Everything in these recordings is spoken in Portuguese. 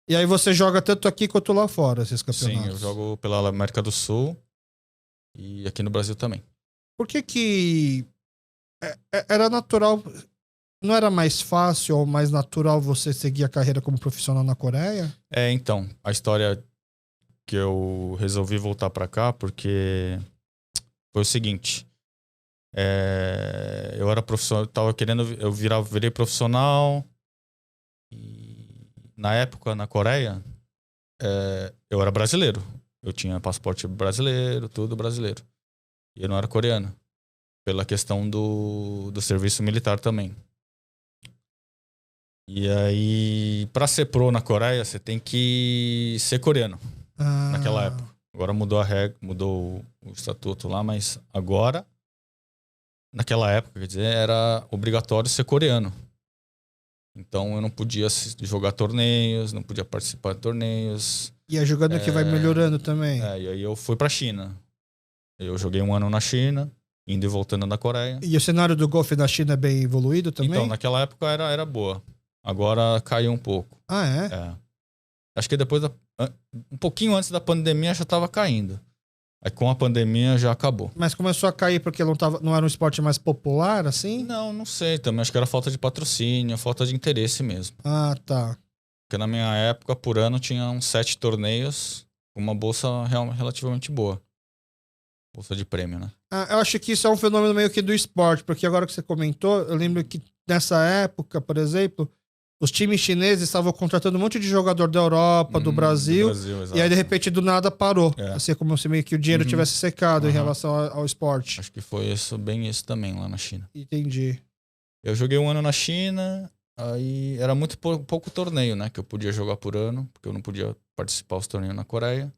E aí você joga tanto aqui quanto lá fora, esses Sim, campeonatos? eu jogo pela América do Sul e aqui no Brasil também. Por que era natural, não era mais fácil ou mais natural você seguir a carreira como profissional na Coreia? Então, a história que eu resolvi voltar pra cá porque foi o seguinte. Eu era profissional, virei profissional e na época na Coreia eu era brasileiro. Eu tinha passaporte brasileiro, tudo brasileiro. E eu não era coreano. Pela questão do serviço militar também. E aí, pra ser pro na Coreia, você tem que ser coreano. Naquela época. Agora mudou a regra, mudou o estatuto lá, mas agora, naquela época, quer dizer, era obrigatório ser coreano. Então eu não podia jogar torneios, não podia participar de torneios. E a jogando que vai melhorando também. E aí eu fui pra China. Eu joguei 1 ano na China, indo e voltando na Coreia. E o cenário do golfe da China é bem evoluído também? Então, naquela época era boa. Agora caiu um pouco. Ah, é? Acho que depois, um pouquinho antes da pandemia já tava caindo. Aí com a pandemia já acabou. Mas começou a cair porque não era um esporte mais popular, assim? Não sei também. Acho que era falta de patrocínio, falta de interesse mesmo. Ah, tá. Porque na minha época, por ano, tinha uns 7 torneios com uma bolsa relativamente boa. Bolsa de prêmio, né? Eu acho que isso é um fenômeno meio que do esporte, porque agora que você comentou, eu lembro que nessa época, por exemplo, os times chineses estavam contratando um monte de jogador da Europa, do Brasil, e aí de repente do nada parou. Assim, como se meio que o dinheiro tivesse secado em relação ao esporte. Acho que foi bem isso também lá na China. Entendi. Eu joguei 1 ano na China, aí era muito pouco torneio, né? Que eu podia jogar por ano, porque eu não podia participar dos torneios na Coreia.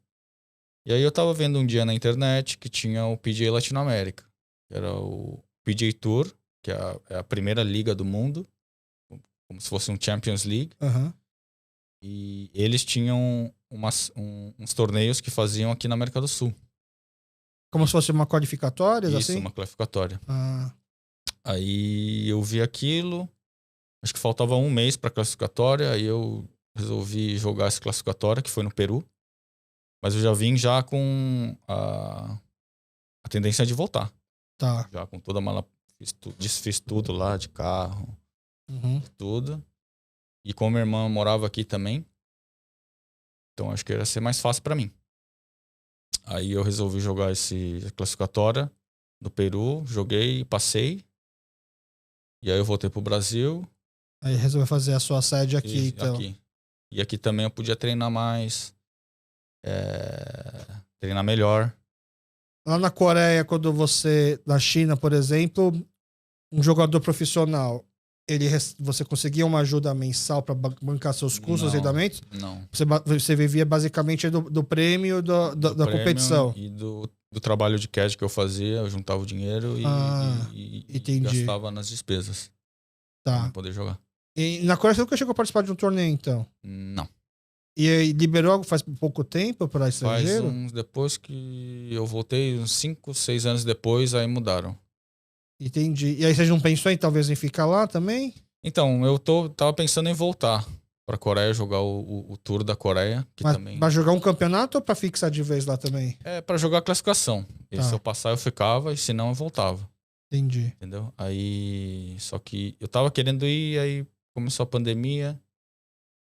E aí eu tava vendo um dia na internet que tinha o PGA Latinoamérica, que era o PGA Tour, que é a primeira liga do mundo, como se fosse um Champions League. E eles tinham uns torneios que faziam aqui na América do Sul. Como se fosse uma qualificatória, assim? Isso, uma qualificatória. Aí eu vi aquilo, acho que faltava 1 mês pra classificatória, aí eu resolvi jogar essa classificatória, que foi no Peru. Mas eu já vim já com a tendência de voltar. Tá. Já com toda a mala, desfiz tudo lá de carro, tudo. E como minha irmã morava aqui também, então acho que ia ser mais fácil pra mim. Aí eu resolvi jogar esse classificatória do Peru, joguei, passei. E aí eu voltei pro Brasil. Aí resolveu fazer a sua sede aqui, então. E aqui também eu podia treinar mais, treinar melhor. Lá na Coreia, quando na China, por exemplo, um jogador profissional, você conseguia uma ajuda mensal para bancar seus custos e rendimentos? Não. Você vivia basicamente do prêmio da prêmio competição. E do trabalho de CAD que eu fazia, eu juntava o dinheiro e gastava nas despesas. Tá. Pra poder jogar. E na Coreia você nunca chegou a participar de um torneio, então? Não. E aí, liberou faz pouco tempo para estrangeiro? Depois que eu voltei, uns 5, 6 anos depois, aí mudaram. Entendi. E aí vocês não pensou em talvez em ficar lá também? Então, eu tava pensando em voltar pra Coreia, jogar o Tour da Coreia. Mas jogar um campeonato ou pra fixar de vez lá também? Pra jogar a classificação. E se eu passar, eu ficava, e se não, eu voltava. Entendi. Entendeu? Aí, só que eu tava querendo ir, aí começou a pandemia,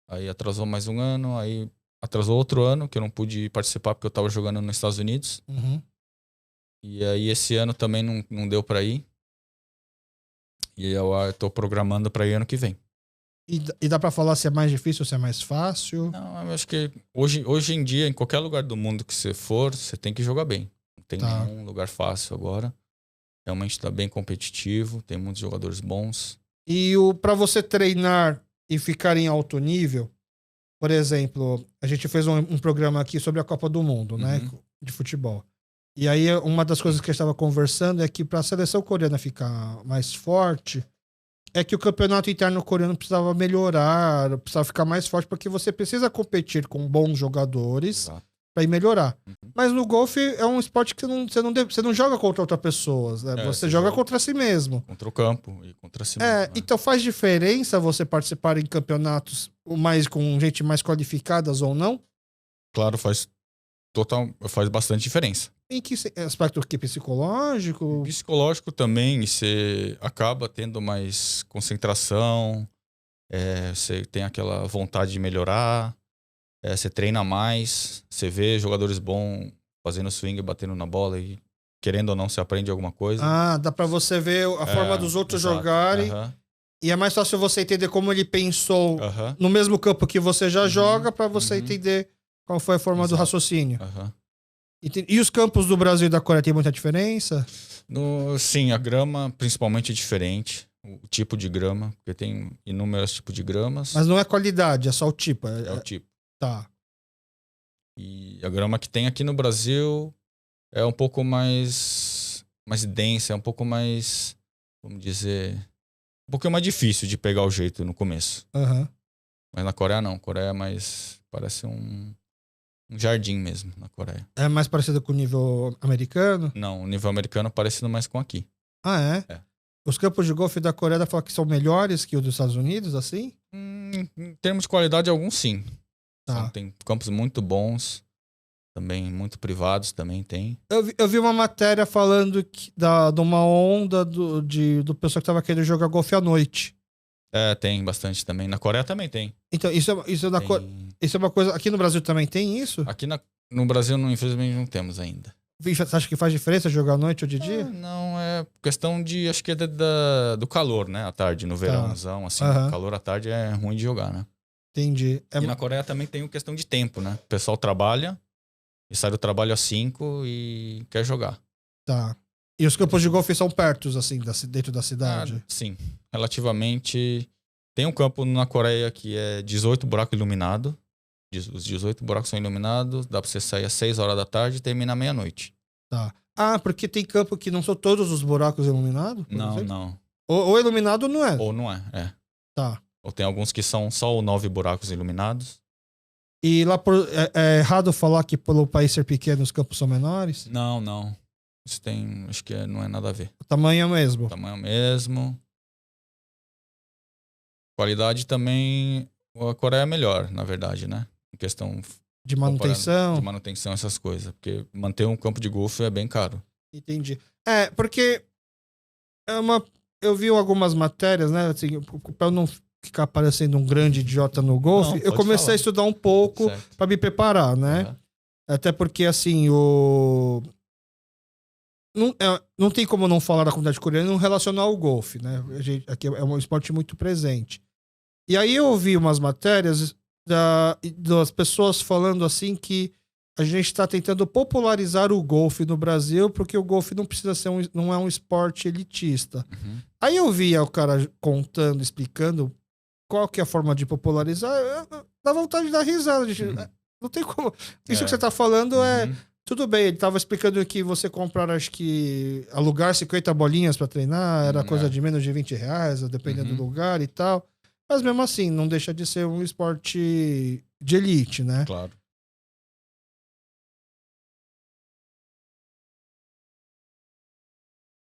aí atrasou mais 1 ano, aí atrasou outro ano, que eu não pude participar porque eu tava jogando nos Estados Unidos. E aí esse ano também não deu pra ir. E eu tô programando pra ir ano que vem. E dá pra falar se é mais difícil ou se é mais fácil? Não, eu acho que hoje em dia, em qualquer lugar do mundo que você for, você tem que jogar bem. Não tem nenhum lugar fácil agora. Realmente tá bem competitivo, tem muitos jogadores bons. E pra você treinar e ficar em alto nível, por exemplo, a gente fez um programa aqui sobre a Copa do Mundo, né? De futebol. E aí uma das coisas que a gente estava conversando é que para a seleção coreana ficar mais forte, é que o campeonato interno coreano precisava melhorar, precisava ficar mais forte, porque você precisa competir com bons jogadores pra ir melhorar. Mas no golfe é um esporte que você não joga contra outras pessoas, né? Você joga contra si mesmo. Contra o campo e contra si mesmo. Né? Então faz diferença você participar em campeonatos mais com gente mais qualificadas ou não? Claro, faz bastante diferença. Em que aspecto aqui? Psicológico? Psicológico também, você acaba tendo mais concentração, você tem aquela vontade de melhorar, você treina mais, você vê jogadores bons fazendo swing, batendo na bola e querendo ou não, você aprende alguma coisa. Ah, dá pra você ver a forma dos outros jogarem. E é mais fácil você entender como ele pensou no mesmo campo que você já joga pra você entender qual foi a forma do raciocínio. E os campos do Brasil e da Coreia tem muita diferença? Sim, a grama principalmente é diferente. O tipo de grama, porque tem inúmeros tipos de gramas. Mas não é qualidade, é só o tipo. É o tipo. Tá. E a grama que tem aqui no Brasil é um pouco mais densa, é um pouco mais, vamos dizer, um pouquinho mais difícil de pegar o jeito no começo. Mas na Coreia não. Coreia é mais, parece um jardim mesmo, na Coreia. É mais parecido com o nível americano? Não, o nível americano é parecido mais com aqui. Ah, é? Os campos de golfe da Coreia falam que são melhores que os dos Estados Unidos, assim? Em termos de qualidade, alguns sim. Tem campos muito bons, também muito privados também tem. Eu vi uma matéria falando de uma onda do pessoal que tava querendo jogar golfe à noite. Tem bastante também. Na Coreia também tem. Então, isso é uma coisa... Aqui no Brasil também tem isso? Aqui no Brasil, infelizmente, não temos ainda. Você acha que faz diferença jogar à noite ou de dia? Não, é questão de... Acho que é do calor, né? À tarde, no verãozão, assim. O calor à tarde é ruim de jogar, né? Entendi. E na Coreia também tem questão de tempo, né? O pessoal trabalha e sai do trabalho às 5 e quer jogar. Tá. E os campos de golfe são perto, assim, dentro da cidade? Sim. Relativamente... Tem um campo na Coreia que é 18 buracos iluminados. Os 18 buracos são iluminados. Dá pra você sair às 6 horas da tarde e termina à meia-noite. Tá. Ah, porque tem campo que não são todos os buracos iluminados? Não. Ou iluminado não é? Ou não é. Tá. Ou tem alguns que são só 9 buracos iluminados. E lá é errado falar que pelo país ser pequeno os campos são menores? Não. Isso tem... Acho que não é nada a ver. O tamanho é o mesmo? O tamanho é o mesmo. Qualidade também... A Coreia é melhor, na verdade, né? Em questão... De manutenção? De manutenção, essas coisas. Porque manter um campo de golfe é bem caro. Entendi. Porque... Eu vi algumas matérias, né? Assim, pra eu não ficar parecendo um grande idiota no golfe, eu comecei a estudar um pouco pra me preparar, né? Até porque, assim, não tem como não falar da comunidade coreana e não relacionar ao golfe, né? Aqui é um esporte muito presente. E aí eu ouvi umas matérias das pessoas falando assim que a gente está tentando popularizar o golfe no Brasil porque o golfe não precisa ser não é um esporte elitista. Aí eu via o cara contando, explicando qual que é a forma de popularizar, dá vontade de dar risada. Não tem como. Isso que você tá falando tudo bem, ele tava explicando que você comprar, acho que alugar 50 bolinhas para treinar era coisa de menos de R$20, dependendo do lugar e tal. Mas mesmo assim, não deixa de ser um esporte de elite, né? Claro.